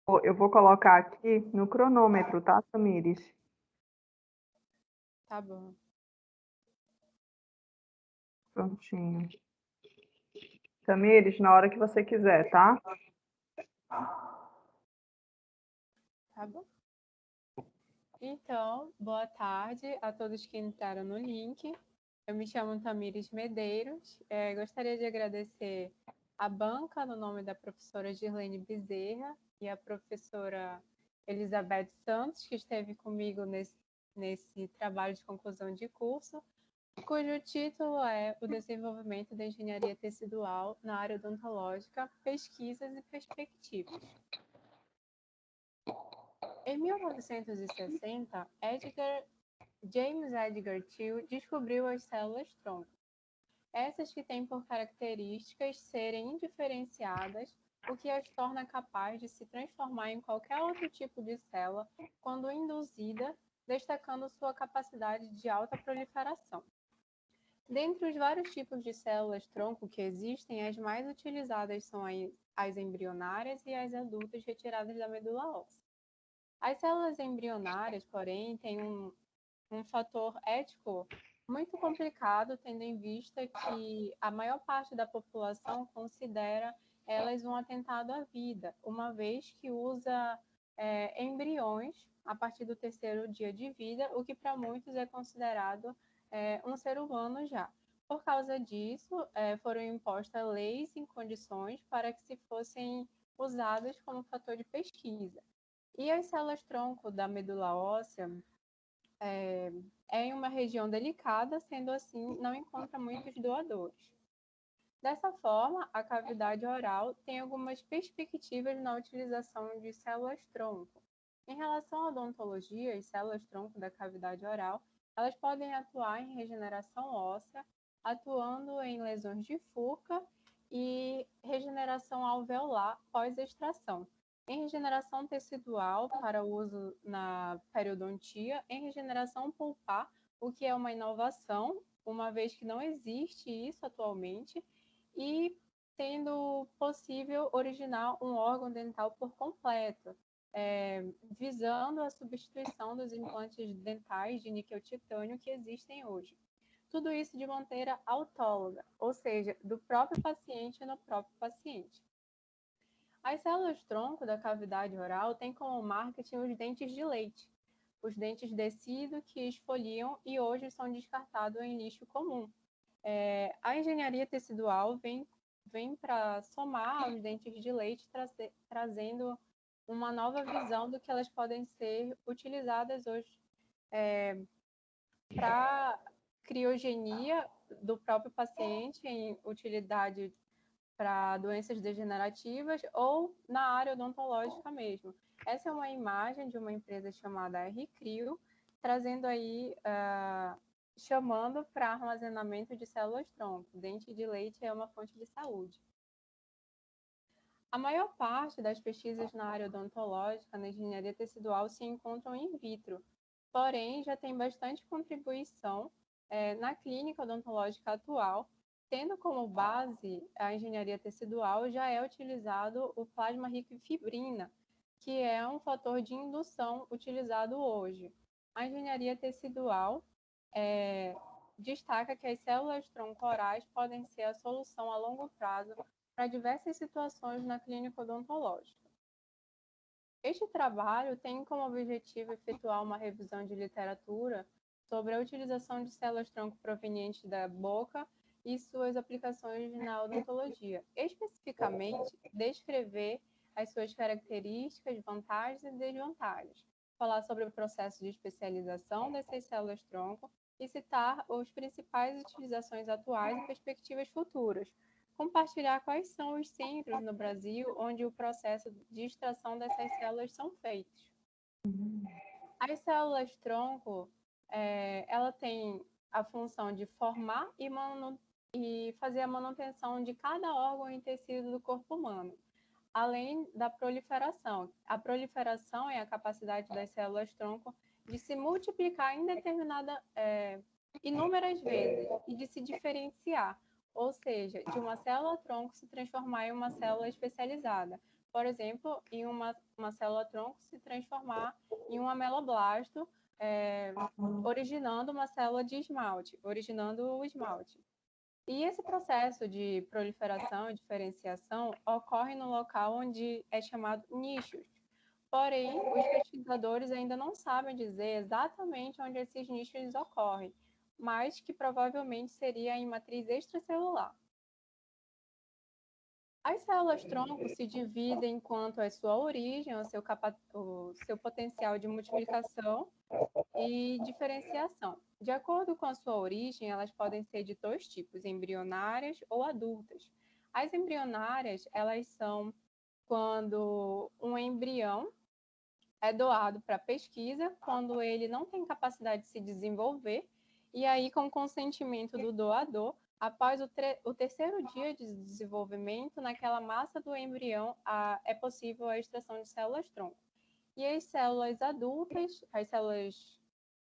Eu vou colocar aqui no cronômetro, tá, Tamires? Tá bom. Prontinho. Tamires, na hora que você quiser, tá? Tá bom. Então, boa tarde a todos que entraram no link. Eu me chamo Tamires Medeiros. Gostaria de agradecer a banca no nome da professora Girlene Bezerra e a professora Elizabeth Santos, que esteve comigo nesse trabalho de conclusão de curso, cujo título é O Desenvolvimento da Engenharia Tecidual na Área Odontológica, Pesquisas e Perspectivas. Em 1960, James Edgar Thiel descobriu as células-tronco. Essas que têm por características serem indiferenciadas, o que as torna capazes de se transformar em qualquer outro tipo de célula quando induzida, destacando sua capacidade de alta proliferação. Dentre os vários tipos de células-tronco que existem, as mais utilizadas são as embrionárias e as adultas retiradas da medula óssea. As células embrionárias, porém, têm um fator ético muito complicado, tendo em vista que a maior parte da população considera elas um atentado à vida, uma vez que usa embriões a partir do terceiro dia de vida, o que para muitos é considerado um ser humano já. Por causa disso, foram impostas leis e condições para que se fossem usadas como fator de pesquisa. E as células-tronco da medula óssea em uma região delicada, sendo assim, não encontra muitos doadores. Dessa forma, a cavidade oral tem algumas perspectivas na utilização de células-tronco. Em relação à odontologia, as células-tronco da cavidade oral, elas podem atuar em regeneração óssea, atuando em lesões de Furca e regeneração alveolar pós-extração, em regeneração tecidual para uso na periodontia, em regeneração pulpar, o que é uma inovação, uma vez que não existe isso atualmente, e sendo possível originar um órgão dental por completo, visando a substituição dos implantes dentais de níquel-titânio que existem hoje. Tudo isso de maneira autóloga, ou seja, do próprio paciente no próprio paciente. As células-tronco da cavidade oral têm como marketing os dentes de leite, os dentes decíduo que esfoliam e hoje são descartados em lixo comum. A engenharia tecidual vem para somar aos dentes de leite, trazendo uma nova visão do que elas podem ser utilizadas hoje para criogenia do próprio paciente, em utilidade para doenças degenerativas ou na área odontológica mesmo. Essa é uma imagem de uma empresa chamada R-Crio, trazendo aí, chamando para armazenamento de células-tronco. Dente de leite é uma fonte de saúde. A maior parte das pesquisas na área odontológica, na engenharia tecidual, se encontram in vitro, porém já tem bastante contribuição na clínica odontológica atual, tendo como base a engenharia tecidual, já é utilizado o plasma rico em fibrina, que é um fator de indução utilizado hoje. A engenharia tecidual destaca que as células tronco-orais podem ser a solução a longo prazo para diversas situações na clínica odontológica. Este trabalho tem como objetivo efetuar uma revisão de literatura sobre a utilização de células-tronco provenientes da boca e suas aplicações na odontologia, especificamente descrever as suas características, vantagens e desvantagens, falar sobre o processo de especialização dessas células-tronco e citar as principais utilizações atuais e perspectivas futuras, compartilhar quais são os centros no Brasil onde o processo de extração dessas células são feitos. As células-tronco, ela tem a função de formar e fazer a manutenção de cada órgão e tecido do corpo humano, além da proliferação. A proliferação é a capacidade das células-tronco de se multiplicar inúmeras vezes e de se diferenciar, ou seja, de uma célula-tronco se transformar em uma célula especializada, por exemplo, em uma célula-tronco se transformar em um ameloblasto, originando uma célula de esmalte, originando o esmalte. E esse processo de proliferação e diferenciação ocorre no local onde é chamado nichos. Porém, os pesquisadores ainda não sabem dizer exatamente onde esses nichos ocorrem, mas que provavelmente seria em matriz extracelular. As células-tronco se dividem quanto à sua origem, o seu potencial de multiplicação e diferenciação. De acordo com a sua origem, elas podem ser de dois tipos, embrionárias ou adultas. As embrionárias, elas são quando um embrião é doado para pesquisa, quando ele não tem capacidade de se desenvolver, e aí, com o consentimento do doador, após o terceiro dia de desenvolvimento, naquela massa do embrião, é possível a extração de células-tronco. E as células adultas, as células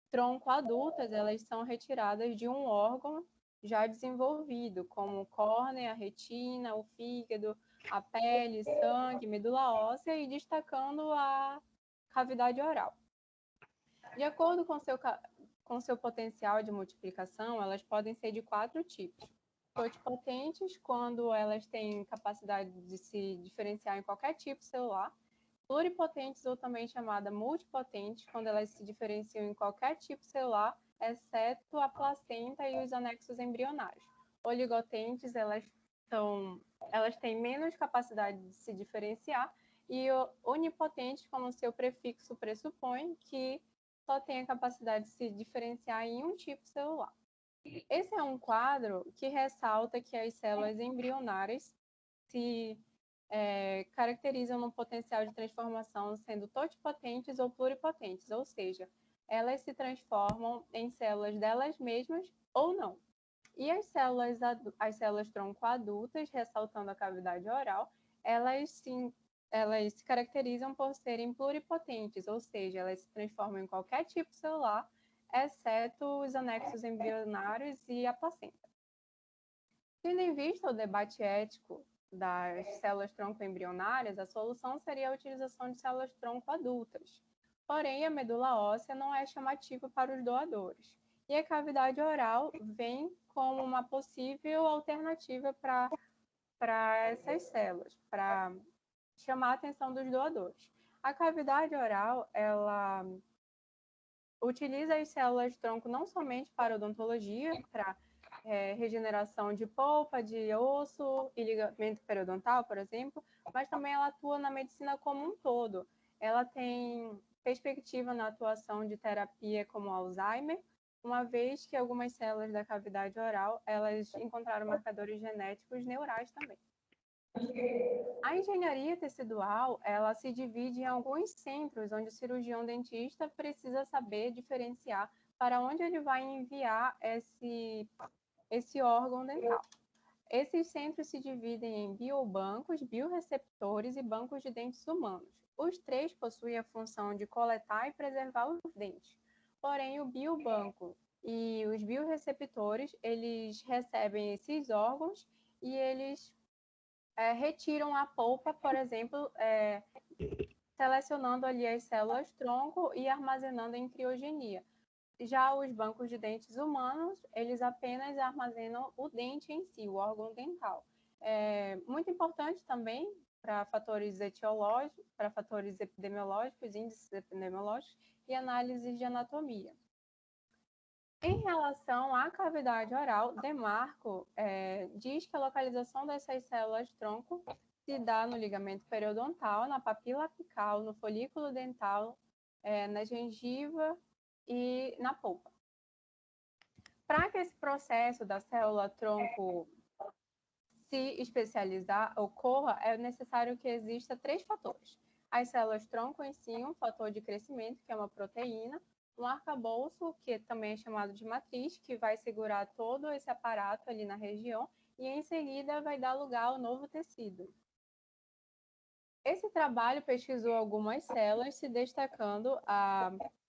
tronco adultas, elas são retiradas de um órgão já desenvolvido, como córnea, retina, o fígado, a pele, sangue, medula óssea, e destacando a cavidade oral. De acordo com seu potencial de multiplicação, elas podem ser de 4 tipos. Totipotentes, quando elas têm capacidade de se diferenciar em qualquer tipo celular. Pluripotentes, ou também chamada multipotentes, quando elas se diferenciam em qualquer tipo celular, exceto a placenta e os anexos embrionários. Oligotentes, elas têm menos capacidade de se diferenciar, e onipotentes, como seu prefixo pressupõe, que só tem a capacidade de se diferenciar em um tipo celular. Esse é um quadro que ressalta que as células embrionárias se caracterizam no potencial de transformação sendo totipotentes ou pluripotentes, ou seja, elas se transformam em células delas mesmas ou não. E as células tronco adultas, ressaltando a cavidade oral, elas se caracterizam por serem pluripotentes, ou seja, elas se transformam em qualquer tipo celular, exceto os anexos embrionários e a placenta. Tendo em vista o debate ético das células-tronco embrionárias, a solução seria a utilização de células-tronco adultas. Porém, a medula óssea não é chamativa para os doadores. E a cavidade oral vem como uma possível alternativa para essas células, para chamar a atenção dos doadores. A cavidade oral, ela utiliza as células-tronco não somente para odontologia, para regeneração de polpa, de osso e ligamento periodontal, por exemplo, mas também ela atua na medicina como um todo. Ela tem perspectiva na atuação de terapia como Alzheimer, uma vez que algumas células da cavidade oral, elas encontraram marcadores genéticos neurais também. A engenharia tecidual, ela se divide em alguns centros onde o cirurgião dentista precisa saber diferenciar para onde ele vai enviar esse órgão dental. Esses centros se dividem em biobancos, bioreceptores e bancos de dentes humanos. Os três possuem a função de coletar e preservar os dentes. Porém, o biobanco e os bioreceptores, eles recebem esses órgãos e eles retiram a polpa, por exemplo, selecionando ali as células-tronco e armazenando em criogenia. Já os bancos de dentes humanos, eles apenas armazenam o dente em si, o órgão dental. Muito importante também para fatores etiológicos, para fatores epidemiológicos, índices epidemiológicos e análises de anatomia. Em relação à cavidade oral, Demarco diz que a localização dessas células-tronco se dá no ligamento periodontal, na papila apical, no folículo dental, na gengiva e na polpa. Para que esse processo da célula-tronco se especializar, ocorra, é necessário que exista 3 fatores. As células-tronco em si, um fator de crescimento, que é uma proteína, um arcabouço, que também é chamado de matriz, que vai segurar todo esse aparato ali na região, e em seguida vai dar lugar ao novo tecido. Esse trabalho pesquisou algumas células, se destacando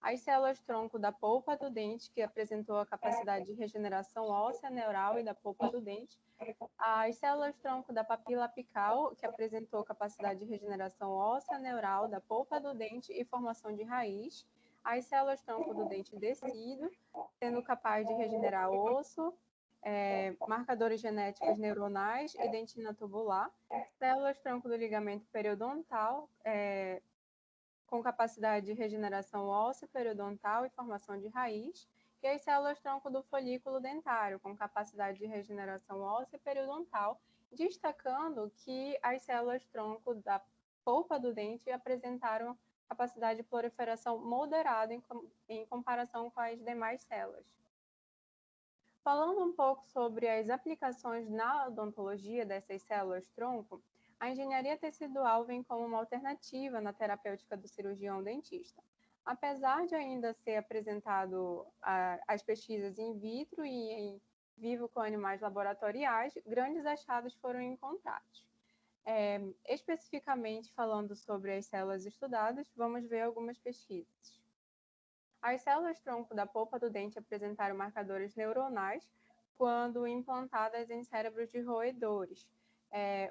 as células-tronco da polpa do dente, que apresentou a capacidade de regeneração óssea, neural e da polpa do dente, as células-tronco da papila apical, que apresentou capacidade de regeneração óssea, neural da polpa do dente e formação de raiz, as células-tronco do dente decíduo, sendo capaz de regenerar osso, marcadores genéticos neuronais e dentina tubular, células-tronco do ligamento periodontal, com capacidade de regeneração óssea, periodontal e formação de raiz, e as células-tronco do folículo dentário, com capacidade de regeneração óssea e periodontal, destacando que as células-tronco da polpa do dente apresentaram capacidade de proliferação moderada em comparação com as demais células. Falando um pouco sobre as aplicações na odontologia dessas células-tronco, a engenharia tecidual vem como uma alternativa na terapêutica do cirurgião dentista. Apesar de ainda ser apresentado as pesquisas in vitro e em vivo com animais laboratoriais, grandes achados foram encontrados. Especificamente falando sobre as células estudadas, vamos ver algumas pesquisas. As células-tronco da polpa do dente apresentaram marcadores neuronais quando implantadas em cérebros de roedores.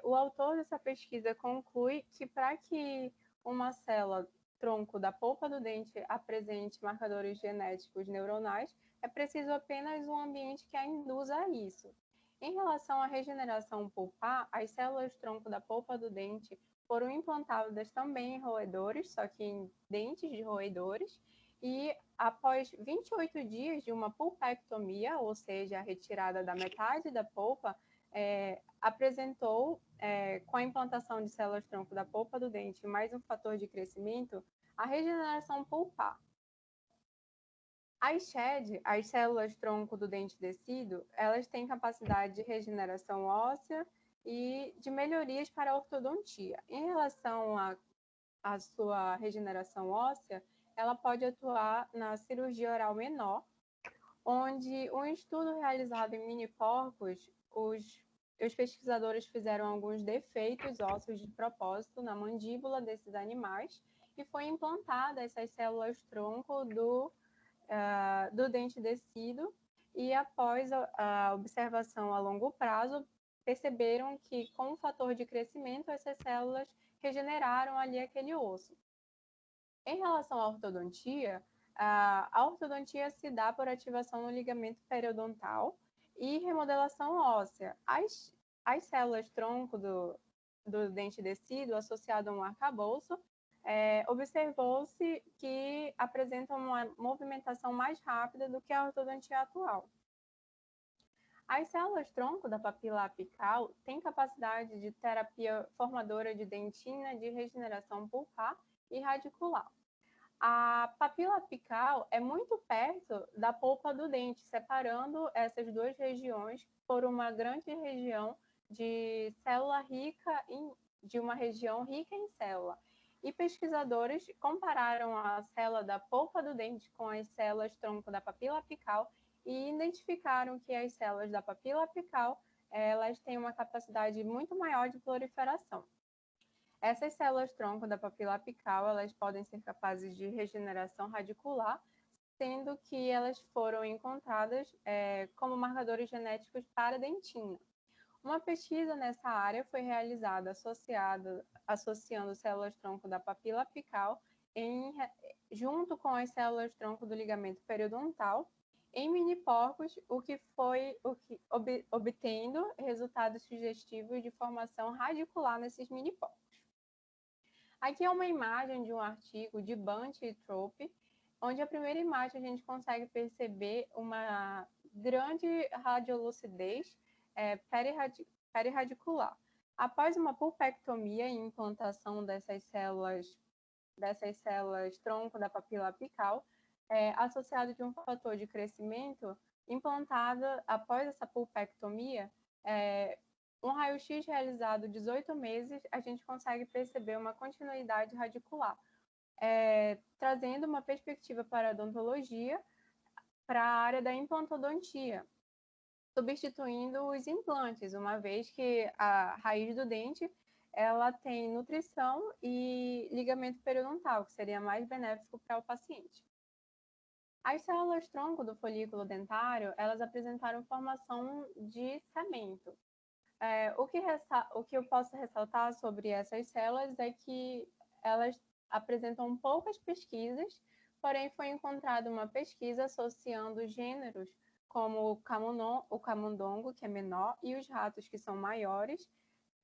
O autor dessa pesquisa conclui que para que uma célula-tronco da polpa do dente apresente marcadores genéticos neuronais, é preciso apenas um ambiente que a induza a isso. Em relação à regeneração pulpar, as células-tronco da polpa do dente foram implantadas também em roedores, só que em dentes de roedores, e após 28 dias de uma pulpectomia, ou seja, a retirada da metade da polpa, apresentou, com a implantação de células-tronco da polpa do dente mais um fator de crescimento, a regeneração pulpar. As SHED, as células-tronco do dente decíduo, elas têm capacidade de regeneração óssea e de melhorias para a ortodontia. Em relação à sua regeneração óssea, ela pode atuar na cirurgia oral menor, onde um estudo realizado em mini-porcos, os pesquisadores fizeram alguns defeitos ósseos de propósito na mandíbula desses animais e foi implantada essas células-tronco do dente decíduo e após a observação a longo prazo, perceberam que com o fator de crescimento, essas células regeneraram ali aquele osso. Em relação à ortodontia, a ortodontia se dá por ativação no ligamento periodontal e remodelação óssea. As células-tronco do dente decíduo associado a um arcabouço, observou-se que apresentam uma movimentação mais rápida do que a ortodontia atual. As células-tronco da papila apical têm capacidade de terapia formadora de dentina de regeneração pulpar e radicular. A papila apical é muito perto da polpa do dente, separando essas duas regiões por uma grande região de célula rica de uma região rica em célula. E pesquisadores compararam a célula da polpa do dente com as células-tronco da papila apical e identificaram que as células da papila apical elas têm uma capacidade muito maior de proliferação. Essas células-tronco da papila apical, elas podem ser capazes de regeneração radicular, sendo que elas foram encontradas como marcadores genéticos para dentina. Uma pesquisa nessa área foi realizada associando células-tronco da papila apical junto com as células-tronco do ligamento periodontal em mini-porcos, obtendo resultados sugestivos de formação radicular nesses mini-porcos. Aqui é uma imagem de um artigo de Bunch e Trope, onde a primeira imagem a gente consegue perceber uma grande radiolucidez perirradicular. Após uma pulpectomia e implantação dessas células-tronco da papila apical, associado de um fator de crescimento, implantada após essa pulpectomia, um raio-x realizado 18 meses, a gente consegue perceber uma continuidade radicular, trazendo uma perspectiva para a odontologia, para a área da implantodontia, substituindo os implantes, uma vez que a raiz do dente ela tem nutrição e ligamento periodontal, que seria mais benéfico para o paciente. As células-tronco do folículo dentário, elas apresentaram formação de cemento. O que eu posso ressaltar sobre essas células é que elas apresentam poucas pesquisas, porém foi encontrada uma pesquisa associando gêneros como o camundongo, que é menor, e os ratos, que são maiores,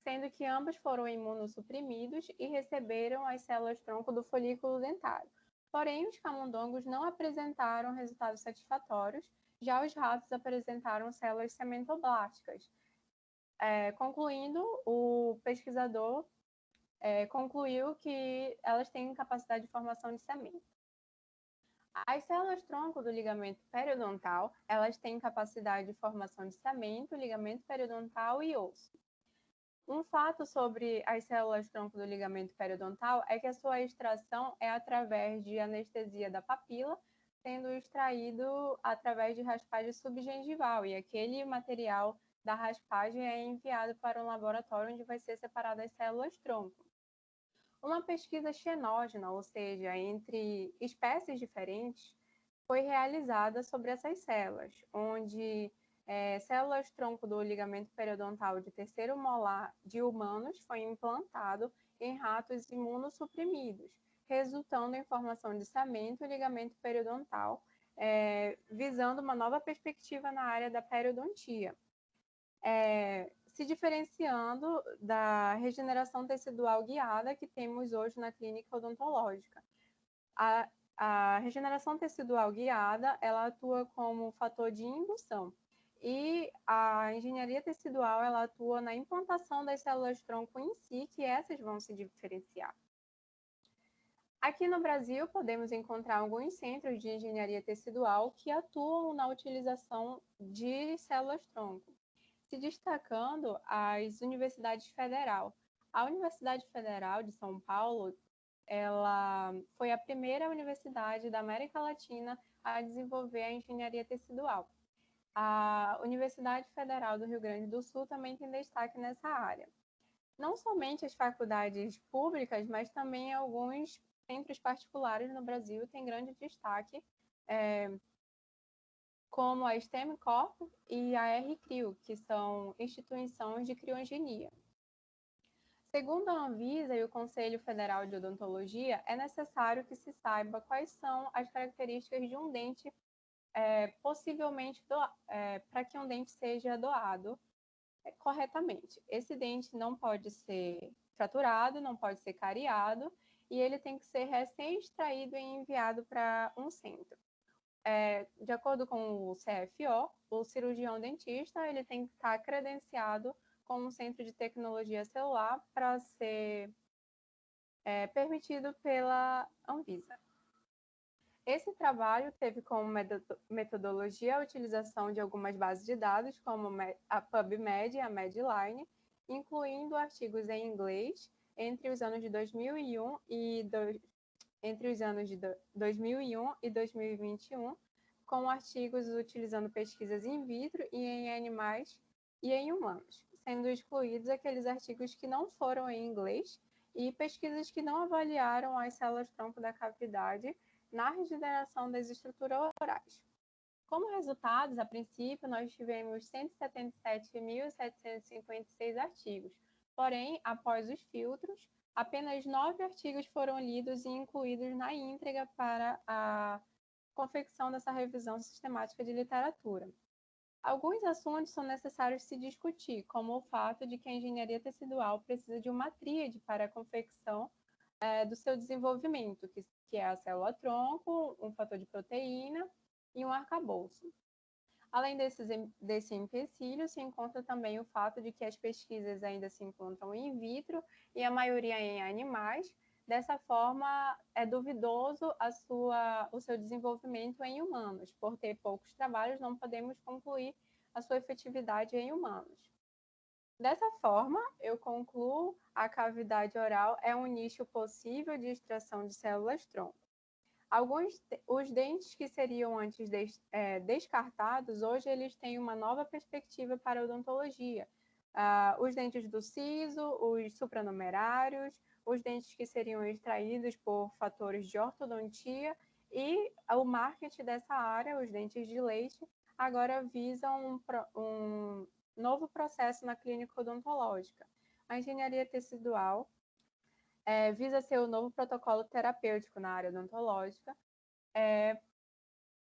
sendo que ambos foram imunossuprimidos e receberam as células-tronco do folículo dentário. Porém, os camundongos não apresentaram resultados satisfatórios, já os ratos apresentaram células cementoblásticas. Concluindo, o pesquisador concluiu que elas têm capacidade de formação de cemento. As células-tronco do ligamento periodontal, elas têm capacidade de formação de cemento, ligamento periodontal e osso. Um fato sobre as células-tronco do ligamento periodontal é que a sua extração é através de anestesia da papila, sendo extraído através de raspagem subgengival, e aquele material da raspagem é enviado para um laboratório onde vai ser separada as células-tronco. Uma pesquisa xenógena, ou seja, entre espécies diferentes, foi realizada sobre essas células, onde células-tronco do ligamento periodontal de terceiro molar de humanos foi implantado em ratos imunossuprimidos, resultando em formação de cemento e ligamento periodontal, visando uma nova perspectiva na área da periodontia, se diferenciando da regeneração tecidual guiada que temos hoje na clínica odontológica. A regeneração tecidual guiada, ela atua como fator de indução, e a engenharia tecidual, ela atua na implantação das células-tronco em si, que essas vão se diferenciar. Aqui no Brasil, podemos encontrar alguns centros de engenharia tecidual que atuam na utilização de células-tronco, se destacando as universidades federais. A Universidade Federal de São Paulo, ela foi a primeira universidade da América Latina a desenvolver a engenharia tecidual. A Universidade Federal do Rio Grande do Sul também tem destaque nessa área. Não somente as faculdades públicas, mas também alguns centros particulares no Brasil têm grande destaque, como a STEM Corp e a RCRIO, que são instituições de criogenia. Segundo a Anvisa e o Conselho Federal de Odontologia, é necessário que se saiba quais são as características de um dente possivelmente para que um dente seja doado corretamente. Esse dente não pode ser fraturado, não pode ser cariado, e ele tem que ser recém-extraído e enviado para um centro. De acordo com o CFO, o cirurgião dentista ele tem que estar credenciado como um centro de tecnologia celular para ser permitido pela Anvisa. Esse trabalho teve como metodologia a utilização de algumas bases de dados, como a PubMed e a Medline, incluindo artigos em inglês entre os anos de 2001 e 2021, com artigos utilizando pesquisas in vitro e em animais e em humanos, sendo excluídos aqueles artigos que não foram em inglês e pesquisas que não avaliaram as células-tronco da cavidade na regeneração das estruturas orais. Como resultados, a princípio, nós tivemos 177.756 artigos, porém, após os filtros, apenas 9 artigos foram lidos e incluídos na íntegra para a confecção dessa revisão sistemática de literatura. Alguns assuntos são necessários se discutir, como o fato de que a engenharia tecidual precisa de uma tríade para a confecção do seu desenvolvimento, que é a célula-tronco, um fator de proteína e um arcabouço. Além desse empecilho, se encontra também o fato de que as pesquisas ainda se encontram in vitro e a maioria em animais. Dessa forma, é duvidoso o seu desenvolvimento em humanos. Por ter poucos trabalhos, não podemos concluir a sua efetividade em humanos. Dessa forma, eu concluo a cavidade oral é um nicho possível de extração de células-tronco. Os dentes que seriam antes descartados, hoje eles têm uma nova perspectiva para a odontologia, os dentes do siso, os supranumerários, os dentes que seriam extraídos por fatores de ortodontia e o marketing dessa área, os dentes de leite, agora visam um novo processo na clínica odontológica. A engenharia tecidual visa ser o novo protocolo terapêutico na área odontológica,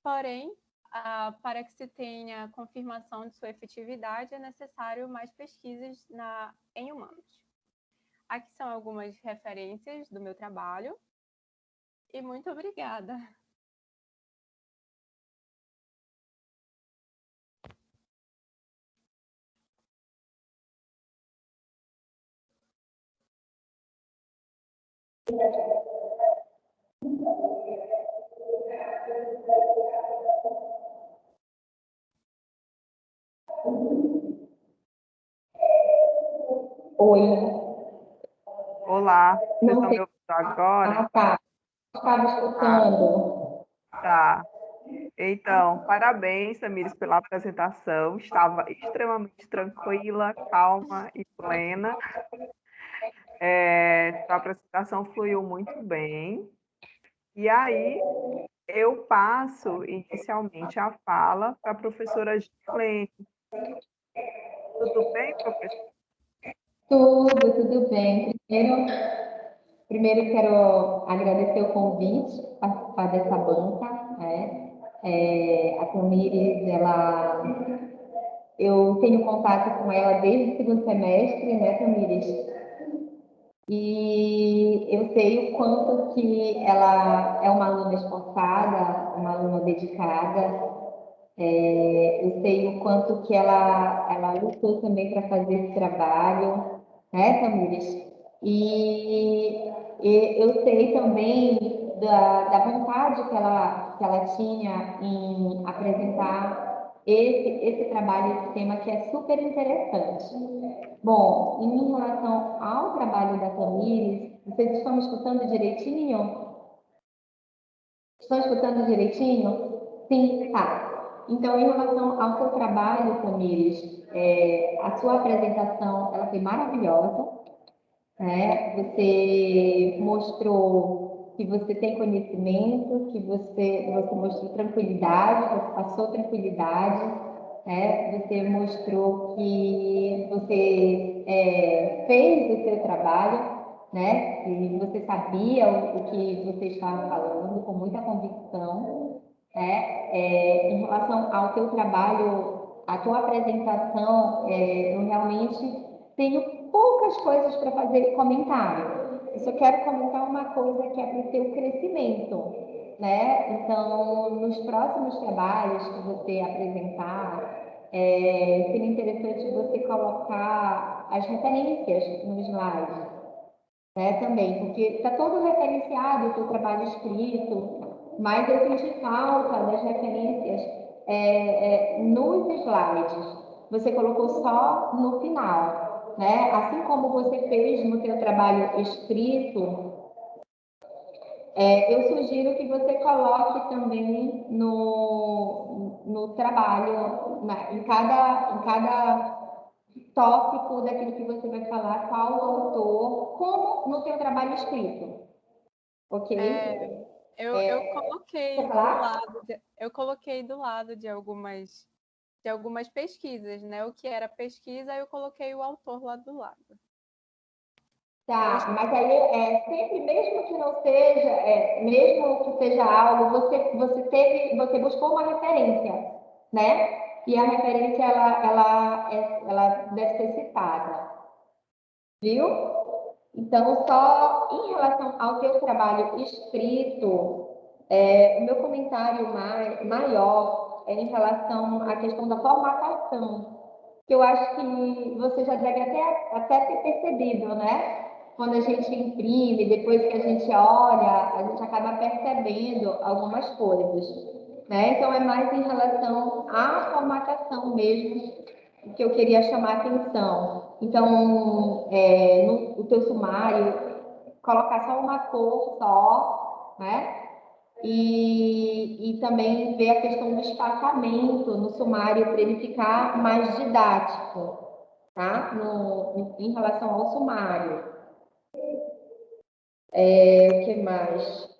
porém, para que se tenha confirmação de sua efetividade, é necessário mais pesquisas em humanos. Aqui são algumas referências do meu trabalho e muito obrigada. Oi, Olá, vocês não estão me sei. ouvindo agora? Ah, tá. Estava Ah, escutando. tá. Então, parabéns, Samires, pela apresentação. Estava extremamente tranquila, calma e plena. A apresentação fluiu muito bem. E aí, eu passo inicialmente a fala para a professora Gilene. Tudo bem, professora? Tudo bem. Primeiro quero agradecer o convite para participar dessa banca, né? A Tamires, eu tenho contato com ela desde o segundo semestre, né, Tamires? E eu sei o quanto que ela é uma aluna esforçada, uma aluna dedicada. Eu sei o quanto que ela lutou também para fazer esse trabalho, né, Tamires? Eu sei também da vontade que ela tinha em apresentar esse trabalho, esse tema que é super interessante. Bom, em relação ao trabalho da Tamires, vocês estão me escutando direitinho? Estão escutando direitinho? Sim, tá. Então, em relação ao seu trabalho, Tamires, a sua apresentação ela foi maravilhosa, né? Você mostrou que você tem conhecimento, que você mostrou tranquilidade, você passou tranquilidade, né? Você mostrou que você fez o seu trabalho, né? Que você sabia o que você estava falando com muita convicção, né? Em relação ao teu trabalho, a tua apresentação, eu realmente tenho poucas coisas para fazer comentário. Eu só quero comentar uma coisa que é para o teu crescimento, né? Então, nos próximos trabalhos que você apresentar, seria interessante você colocar as referências no slide, né? Também, porque está todo referenciado o teu trabalho escrito, mas eu senti falta das referências nos slides. Você colocou só no final, né? Assim como você fez no teu trabalho escrito, eu sugiro que você coloque também no trabalho, em cada tópico daquilo que você vai falar, qual o autor, como no teu trabalho escrito, ok? Eu Quer coloquei do falar? lado de algumas pesquisas, né? O que era pesquisa, eu coloquei o autor lá do lado. Tá, mas aí sempre, mesmo que não seja, mesmo que seja algo, você buscou uma referência, né? E a referência ela deve ser citada, viu? Então, só em relação ao teu trabalho escrito, o meu comentário maior é em relação à questão da formatação, que eu acho que você já deve até ter percebido, né? Quando a gente imprime, depois que a gente olha, a gente acaba percebendo algumas coisas, né? Então, é mais em relação à formatação mesmo que eu queria chamar a atenção. Então, no o teu sumário, colocar só uma cor só, né? E também ver a questão do espaçamento no sumário para ele ficar mais didático, tá? Em relação ao sumário. O que mais?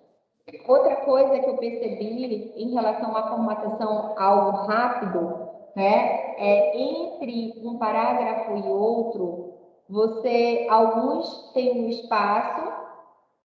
Outra coisa que eu percebi em relação à formatação algo rápido, né, é entre um parágrafo e outro, alguns têm um espaço,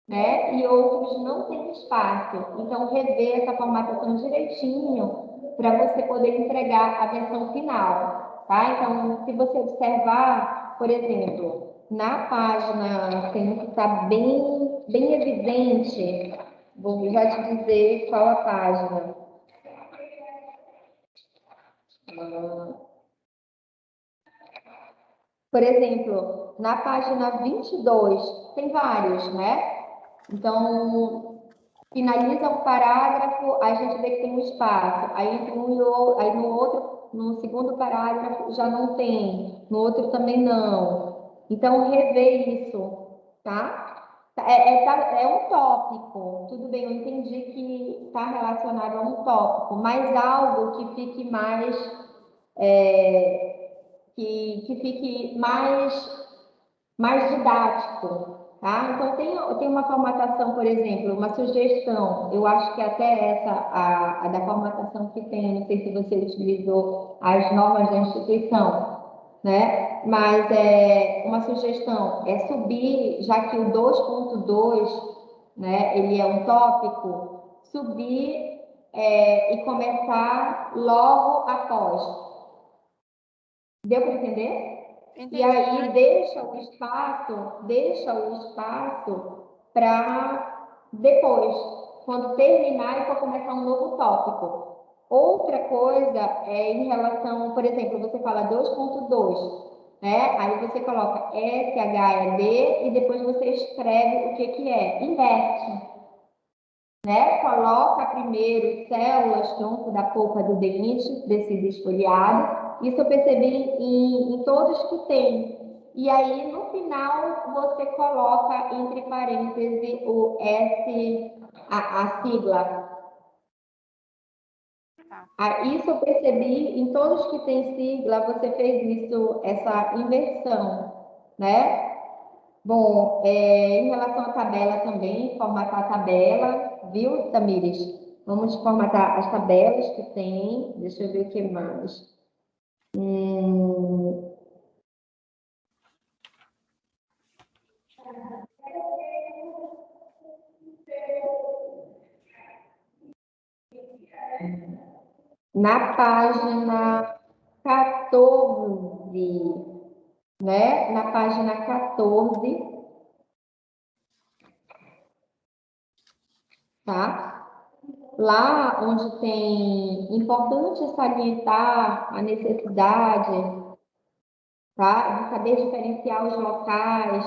né, e outros não têm espaço. Então, rever essa formatação direitinho para você poder entregar a versão final, tá? Então, se você observar, por exemplo, na página, tem um que está bem evidente, vou já te dizer qual a página. Por exemplo, na página 22, tem vários, né? Então, finaliza um parágrafo, a gente vê que tem um espaço. Aí entre um e outro, aí no outro, no segundo parágrafo já não tem, no outro também não. Então, rever isso, tá? É um tópico, tudo bem, eu entendi que está relacionado a um tópico, mas algo que fique mais, que fique mais didático, tá? Então, tem uma formatação, por exemplo, uma sugestão, eu acho que até essa, a da formatação que tem, não sei se você utilizou as normas da instituição, né? Mas uma sugestão é subir, já que o 2.2, né, ele é um tópico, subir e começar logo após. Deu para entender? Entendi. E aí deixa o espaço para depois, quando terminar e for começar um novo tópico. Outra coisa é em relação, por exemplo, você fala 2.2, né? Aí você coloca SHED e depois você escreve o que é. Inverte, né? Coloca primeiro células tronco da polpa do dente, desse desfolhado. Isso eu percebi em todos que tem. E aí, no final, você coloca entre parênteses o S, a sigla. Isso eu percebi em todos que tem sigla, você fez isso, essa inversão, né? Bom, em relação à tabela também, formatar a tabela, viu, Tamires? Vamos formatar as tabelas que tem. Deixa eu ver o que mais. Na página 14, né? Na página 14, tá? Lá onde tem importante salientar a necessidade, tá? De saber diferenciar os locais.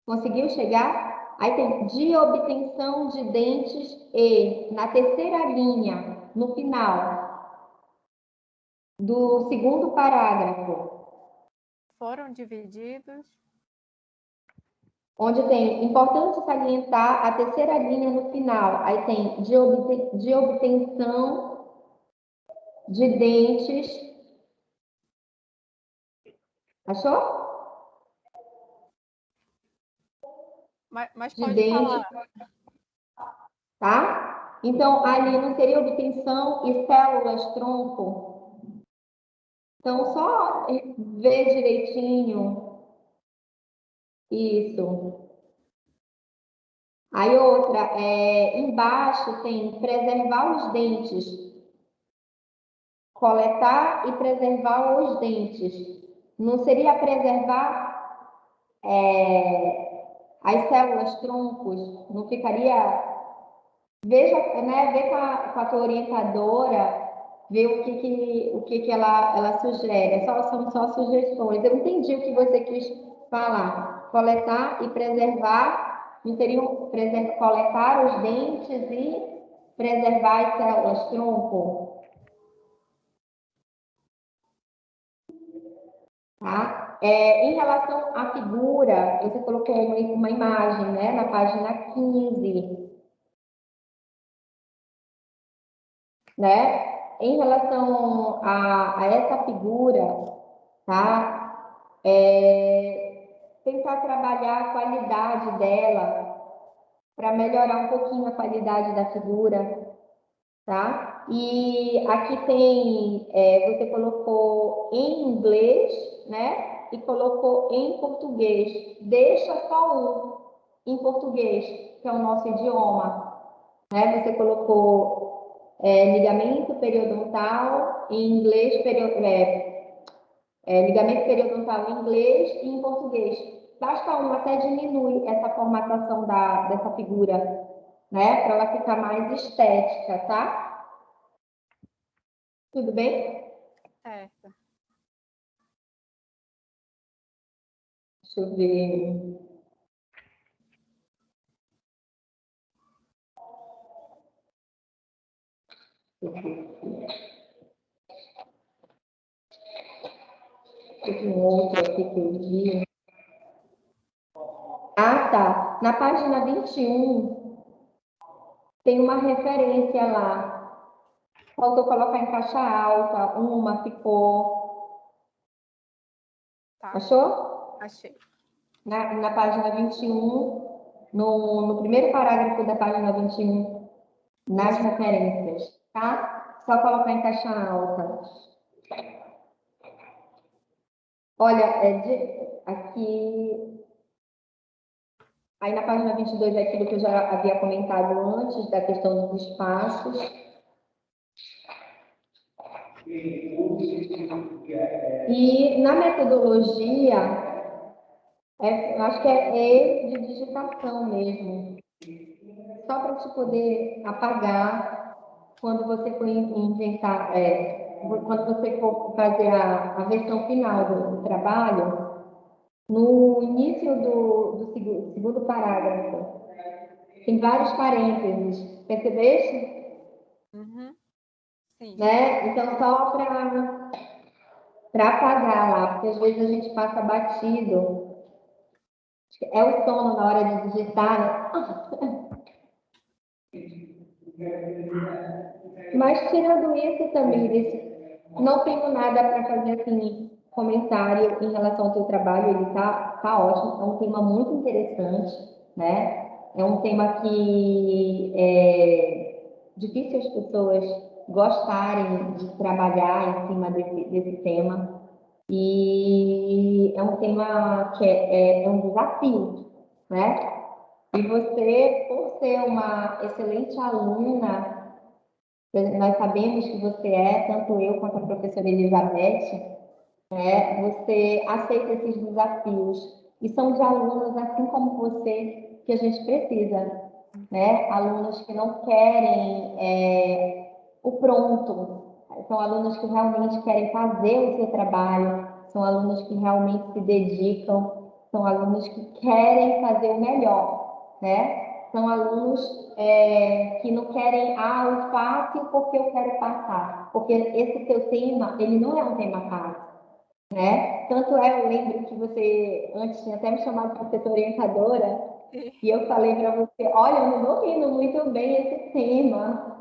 Conseguiu chegar? Aí tem de obtenção de dentes e, na terceira linha, no final do segundo parágrafo. Foram divididos. Onde tem importante salientar a terceira linha no final. Aí tem de obtenção de dentes. Achou? Mas De pode dentes, falar. tá? Então, ali não teria obtenção e células tronco. Então, só ver direitinho isso. Aí outra, embaixo tem preservar os dentes. Coletar e preservar os dentes. Não seria preservar as células troncos? Não ficaria... Veja, né, vê com a tua orientadora, ver o que ela sugere. São só sugestões. Eu entendi o que você quis falar. Coletar e preservar, não seriam coletar os dentes e preservar as células tronco, tá? Em relação à figura, você colocou uma imagem, né, na página 15, né? em relação a essa figura, tá? Tentar trabalhar a qualidade dela para melhorar um pouquinho a qualidade da figura, tá? E aqui tem, você colocou em inglês, né? E colocou em português. Deixa só um em português, que é o nosso idioma, né? Você colocou ligamento periodontal em inglês, ligamento periodontal em inglês e em português. Basta um, até diminui essa formatação dessa figura, né? Para ela ficar mais estética, tá? Tudo bem? Certo. Deixa eu ver. Teve um outro aqui que eu vi. Ah, tá. Na página 21, tem uma referência lá. Faltou colocar em caixa alta. Uma ficou. Tá. Achou? Achei. Na página 21, no primeiro parágrafo da página 21, nas referências, tá? Só colocar em caixa alta. Olha, aqui. Aí na página 22 é aquilo que eu já havia comentado antes, da questão dos espaços. E na metodologia, eu acho que é E de digitação mesmo. Só para te poder apagar quando você for inventar, quando você for fazer a versão final do trabalho, no início do segundo parágrafo, tem vários parênteses, percebeste? Uhum. Sim. Né? Então, só para apagar lá, porque às vezes a gente passa batido. É o sono na hora de digitar, né? Mas tirando isso também, não tenho nada para fazer assim, comentário em relação ao teu trabalho, ele tá ótimo, é um tema muito interessante, né? É um tema que é difícil as pessoas gostarem de trabalhar em cima desse tema, e é um tema que é um desafio, né? E você, por ser uma excelente aluna, nós sabemos que você tanto eu quanto a professora Elizabeth, você aceita esses desafios. E são de alunos, assim como você, que a gente precisa, né? Alunos que não querem o pronto, são alunos que realmente querem fazer o seu trabalho, são alunos que realmente se dedicam, são alunos que querem fazer o melhor, né? São alunos que não querem, o fácil porque eu quero passar, porque esse seu tema, ele não é um tema fácil, né? Tanto eu lembro que você antes tinha até me chamado de professora orientadora, e eu falei para você, olha, eu não domino muito bem esse tema,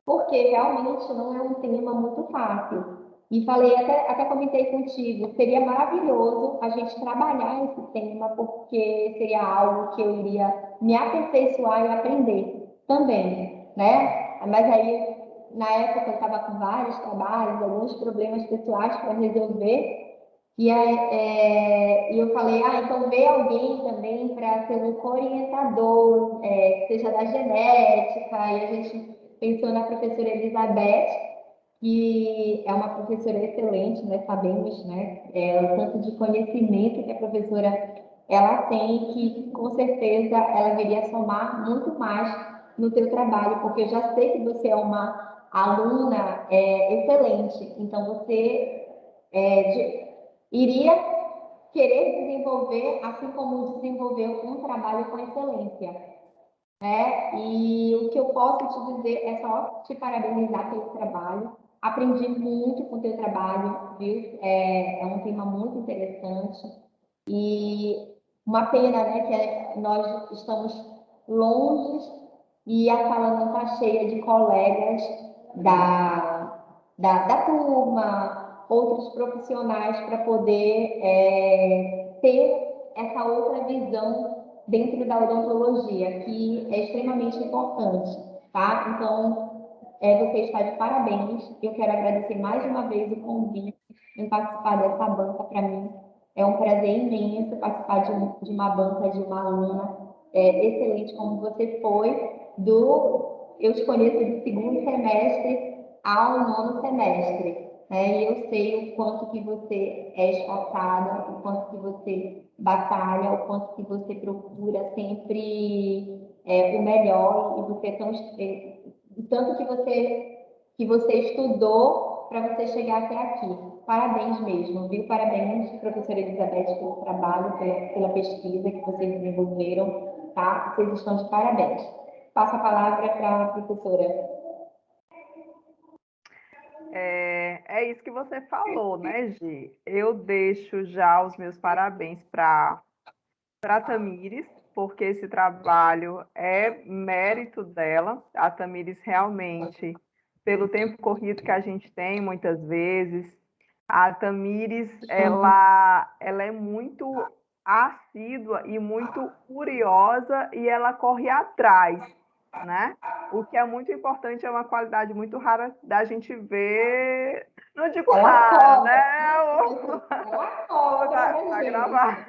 porque realmente não é um tema muito fácil. E falei, até comentei contigo, seria maravilhoso a gente trabalhar esse tema, porque seria algo que eu iria me aperfeiçoar e aprender também, né? Mas aí, na época, eu estava com vários trabalhos, alguns problemas pessoais para resolver, e eu falei, então vê alguém também para ser um orientador, que seja da genética, e a gente pensou na professora Elizabeth, que é uma professora excelente, nós sabemos, né, o tanto de conhecimento que a professora ela tem, que com certeza ela viria somar muito mais no teu trabalho, porque eu já sei que você é uma aluna excelente, então você iria querer desenvolver, assim como desenvolveu um trabalho com excelência. E o que eu posso te dizer é só te parabenizar pelo trabalho. Aprendi muito com o teu trabalho, viu? É um tema muito interessante. E uma pena, né, que nós estamos longe e a sala não está cheia de colegas da turma, outros profissionais para poder ter essa outra visão dentro da odontologia, que é extremamente importante, tá? Então, você está de parabéns. Eu quero agradecer mais uma vez o convite em participar dessa banca. Para mim é um prazer imenso participar de uma banca de uma aluna excelente como você foi. Eu te conheço do segundo semestre ao nono semestre, né? E eu sei o quanto que você é esforçada, o quanto que você batalha, o quanto que você procura sempre o melhor, e você é tão, tanto que você estudou para você chegar até aqui. Parabéns mesmo, viu? Parabéns, professora Elizabeth, pelo trabalho, pela pesquisa que vocês desenvolveram, tá? Vocês estão de parabéns. Passo a palavra para a professora. É isso que você falou, né, Gi? Eu deixo já os meus parabéns para Tamires, porque esse trabalho é mérito dela. A Tamires realmente, pelo tempo corrido que a gente tem, muitas vezes, a Tamires, ela é muito assídua e muito curiosa e ela corre atrás, né? O que é muito importante, é uma qualidade muito rara da gente ver. Não digo Ela rara, cobra, né? ela cobra Pra da gravar.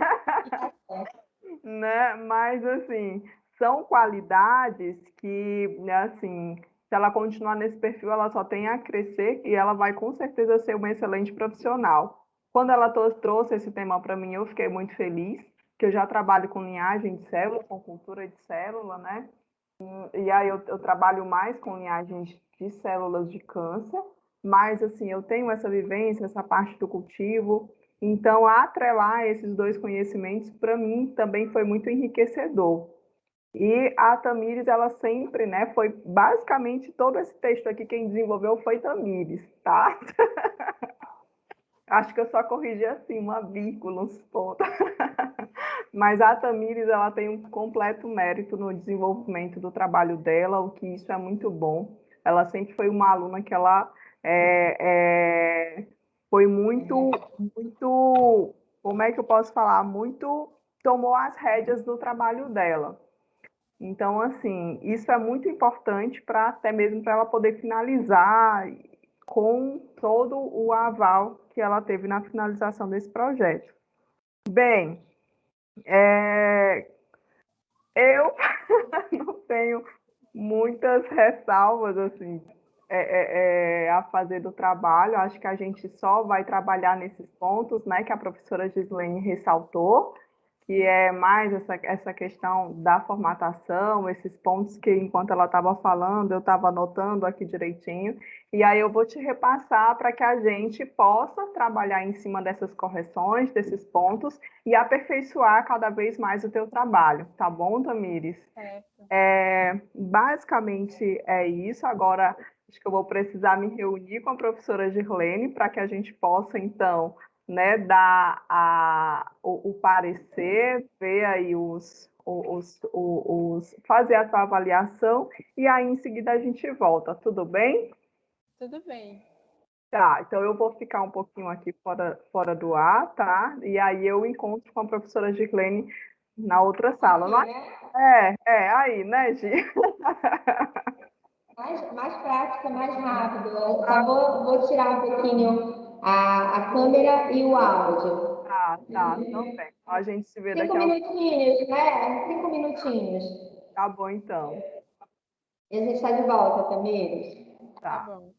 gente. Né? Mas assim, são qualidades que, assim, se ela continuar nesse perfil, ela só tem a crescer e ela vai com certeza ser uma excelente profissional. Quando ela trouxe esse tema para mim, eu fiquei muito feliz, que eu já trabalho com linhagem de célula, com cultura de célula, né? E aí eu trabalho mais com linhagens de células de câncer, mas assim, eu tenho essa vivência, essa parte do cultivo, então atrelar esses dois conhecimentos para mim também foi muito enriquecedor. E a Tamires, ela sempre, né, foi basicamente todo esse texto aqui quem desenvolveu foi Tamires, tá? Acho que eu só corrigi assim uma vírgula, uns pontos. Mas a Tamires, ela tem um completo mérito no desenvolvimento do trabalho dela, o que isso é muito bom. Ela sempre foi uma aluna que ela foi muito, como é que eu posso falar? Muito, tomou as rédeas do trabalho dela. Então, assim, isso é muito importante para até mesmo para ela poder finalizar com todo o aval que ela teve na finalização desse projeto. Bem, eu não tenho muitas ressalvas assim a fazer do trabalho. Acho que a gente só vai trabalhar nesses pontos, né, que a professora Gislene ressaltou, que é mais essa questão da formatação, esses pontos que, enquanto ela estava falando, eu estava anotando aqui direitinho, e aí eu vou te repassar para que a gente possa trabalhar em cima dessas correções, desses pontos, e aperfeiçoar cada vez mais o teu trabalho, tá bom, Tamires? Certo. Basicamente é isso. Agora, acho que eu vou precisar me reunir com a professora Girlene para que a gente possa, então, né, dar o parecer, ver aí fazer a tua avaliação e aí em seguida a gente volta, tudo bem? Tudo bem. Tá, então eu vou ficar um pouquinho aqui fora do ar, tá? E aí eu encontro com a professora Girlene na outra sala. Aqui, né? Aí, né, Gi? Mais prática, mais rápido. Eu só vou tirar um pouquinho a câmera e o áudio. Tá, também. A gente se vê Cinco daqui a... minutinhos, né? 5 minutinhos. Tá bom, então. E a gente está de volta, Tamires. Tá Tá. bom.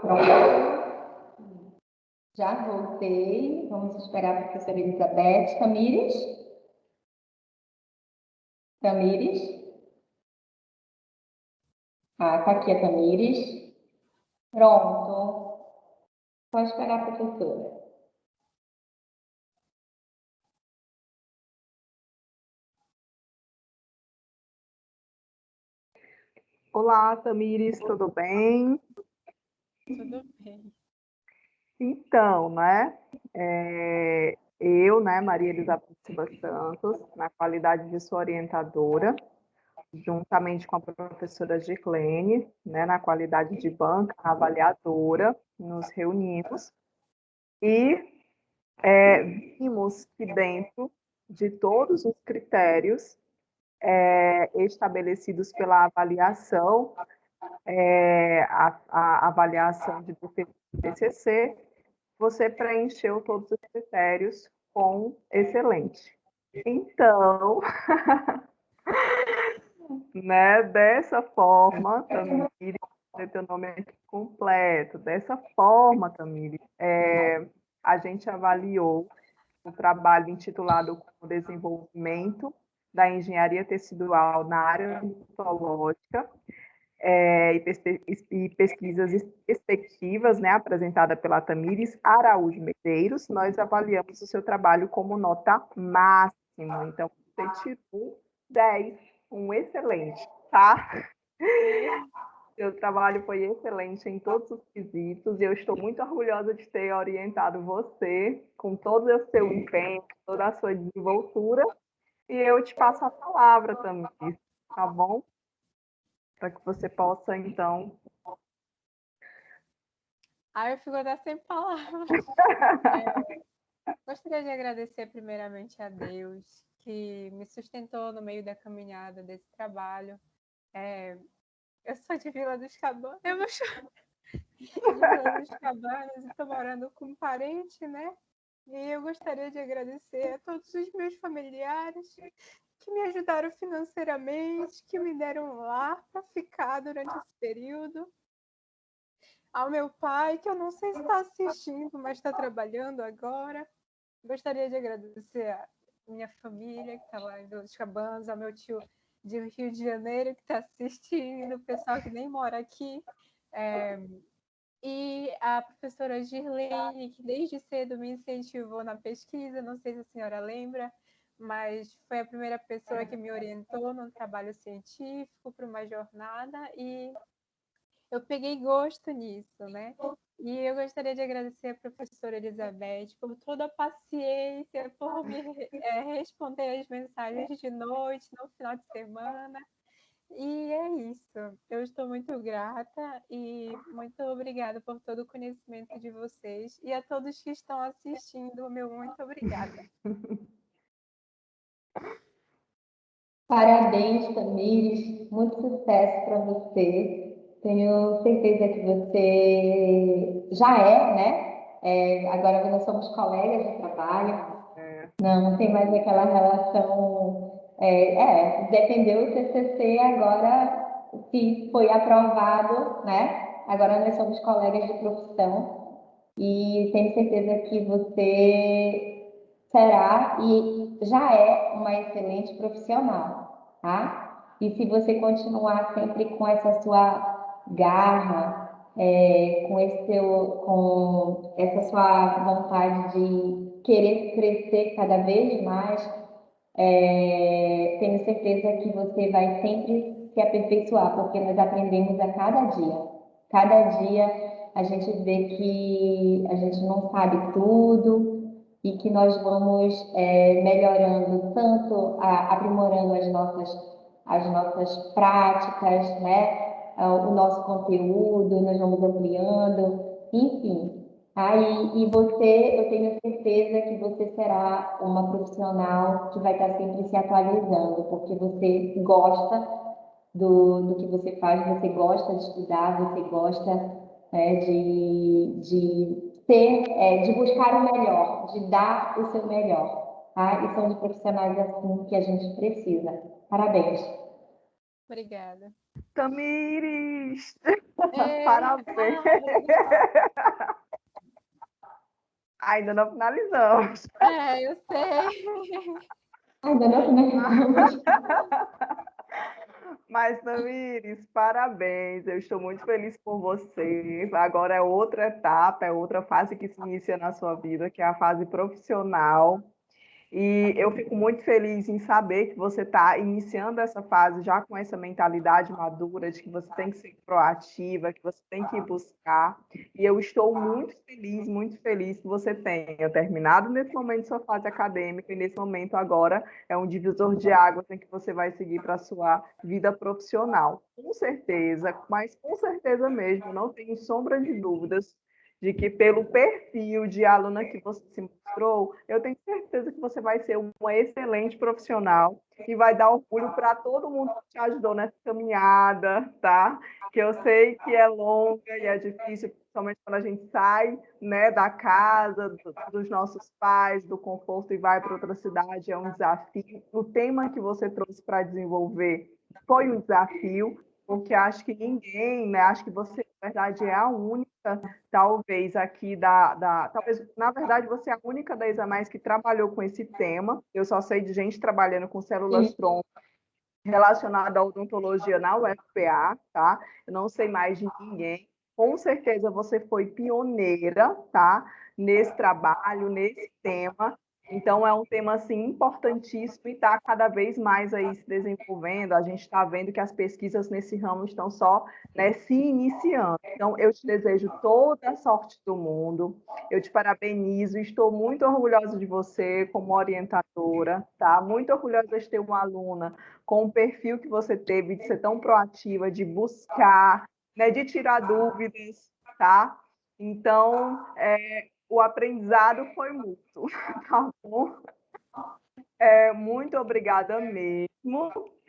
Pronto. Já voltei. Vamos esperar a professora Elizabeth. Tamires? Tamires? Ah, tá aqui a Tamires. Pronto. Só esperar a professora. Olá, Tamires, tudo bem? Tudo bem. Então, né, eu, né, Maria Elizabeth Silva Santos, na qualidade de sua orientadora, juntamente com a professora Gislene, né, na qualidade de banca avaliadora, nos reunimos e vimos que dentro de todos os critérios estabelecidos pela avaliação, a avaliação de TCC, você preencheu todos os critérios com excelente. Então, né, dessa forma, Tamires, teu nome aqui completo, dessa forma, Tamires, a gente avaliou o trabalho intitulado como Desenvolvimento da Engenharia Tecidual na área mitológica, e pesquisas perspectivas, né, apresentada pela Tamires Araújo Medeiros. Nós avaliamos o seu trabalho como nota máxima, então você tirou 10, um excelente, tá? Seu trabalho foi excelente em todos os quesitos e eu estou muito orgulhosa de ter orientado você com todo o seu empenho, toda a sua desenvoltura, e eu te passo a palavra também, tá bom? Para que você possa, então. Eu fico até sem palavras. Gostaria de agradecer primeiramente a Deus, que me sustentou no meio da caminhada desse trabalho. Eu sou de Vila dos Cabanas, eu vou chorar. De Vila dos Cabanas e estou morando com um parente, né? E eu gostaria de agradecer a todos os meus familiares que me ajudaram financeiramente, que me deram um lar para ficar durante esse período. Ao meu pai, que eu não sei se está assistindo, mas está trabalhando agora. Gostaria de agradecer a minha família, que está lá em Vila dos Cabanas, ao meu tio de Rio de Janeiro, que está assistindo, o pessoal que nem mora aqui. E a professora Girlene, que desde cedo me incentivou na pesquisa, não sei se a senhora lembra, mas foi a primeira pessoa que me orientou no trabalho científico para uma jornada e eu peguei gosto nisso, né? E eu gostaria de agradecer a professora Elizabeth por toda a paciência, por me responder as mensagens de noite, no final de semana. E é isso. Eu estou muito grata e muito obrigada por todo o conhecimento de vocês. E a todos que estão assistindo, meu muito obrigada. Parabéns, Tamires. Muito sucesso para você. Tenho certeza que você já é, né? Agora nós somos colegas de trabalho. Não tem mais aquela relação. Defendeu o TCC, agora se foi aprovado, né? Agora nós somos colegas de profissão e tenho certeza que você será e já é uma excelente profissional, tá? E se você continuar sempre com essa sua garra, com essa sua vontade de querer crescer cada vez mais, tenho certeza que você vai sempre se aperfeiçoar, porque nós aprendemos a cada dia. Cada dia a gente vê que a gente não sabe tudo e que nós vamos melhorando tanto, aprimorando as nossas práticas, né? O nosso conteúdo, nós vamos ampliando, enfim. E você, eu tenho certeza que você será uma profissional que vai estar sempre se atualizando, porque você gosta do que você faz, você gosta de estudar, você gosta de buscar o melhor, de dar o seu melhor, tá? E são de profissionais assim que a gente precisa. Parabéns! Obrigada. Tamires! Ei, Parabéns! Ainda não finalizamos. eu sei. Ainda não finalizamos. Mas, Tamires, parabéns. Eu estou muito feliz por você. Agora é outra etapa, é outra fase que se inicia na sua vida, que é a fase profissional. E eu fico muito feliz em saber que você está iniciando essa fase já com essa mentalidade madura de que você tem que ser proativa, que você tem que ir buscar. E eu estou muito feliz que você tenha terminado nesse momento sua fase acadêmica e nesse momento agora é um divisor de águas em que você vai seguir para a sua vida profissional. Com certeza, mas com certeza mesmo, não tenho sombra de dúvidas de que pelo perfil de aluna que você se mostrou, eu tenho certeza que você vai ser uma excelente profissional e vai dar orgulho para todo mundo que te ajudou nessa caminhada, tá? Que eu sei que é longa e é difícil, principalmente quando a gente sai, né, da casa, dos nossos pais, do conforto e vai para outra cidade, é um desafio. O tema que você trouxe para desenvolver foi um desafio, porque acho que ninguém, né, acho que você, na verdade, é a única talvez aqui talvez, na verdade, você é a única da Examais que trabalhou com esse tema. Eu só sei de gente trabalhando com células tronco relacionada à odontologia na UFPA, tá? Eu não sei mais de ninguém. Com certeza você foi pioneira, tá? Nesse trabalho, nesse tema. Então, é um tema, assim, importantíssimo e está cada vez mais aí se desenvolvendo. A gente está vendo que as pesquisas nesse ramo estão só, né, se iniciando. Então, eu te desejo toda a sorte do mundo. Eu te parabenizo. Estou muito orgulhosa de você como orientadora, tá? Muito orgulhosa de ter uma aluna com o perfil que você teve, de ser tão proativa, de buscar, né, de tirar dúvidas, tá? Então, o aprendizado foi mútuo, tá bom? Muito obrigada mesmo.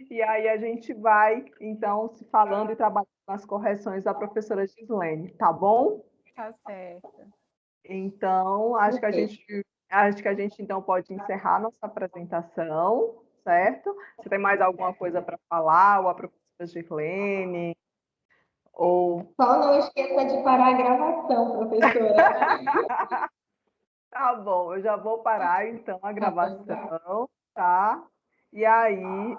E aí a gente vai, então, se falando e trabalhando nas correções da professora Gislene, tá bom? Tá certo. Então, acho que a gente então pode encerrar nossa apresentação, certo? Você tem mais alguma coisa para falar, ou a professora Gislene, ou Só não esqueça de parar a gravação, professora. tá bom, eu já vou parar então a Tá bom. gravação, tá? E aí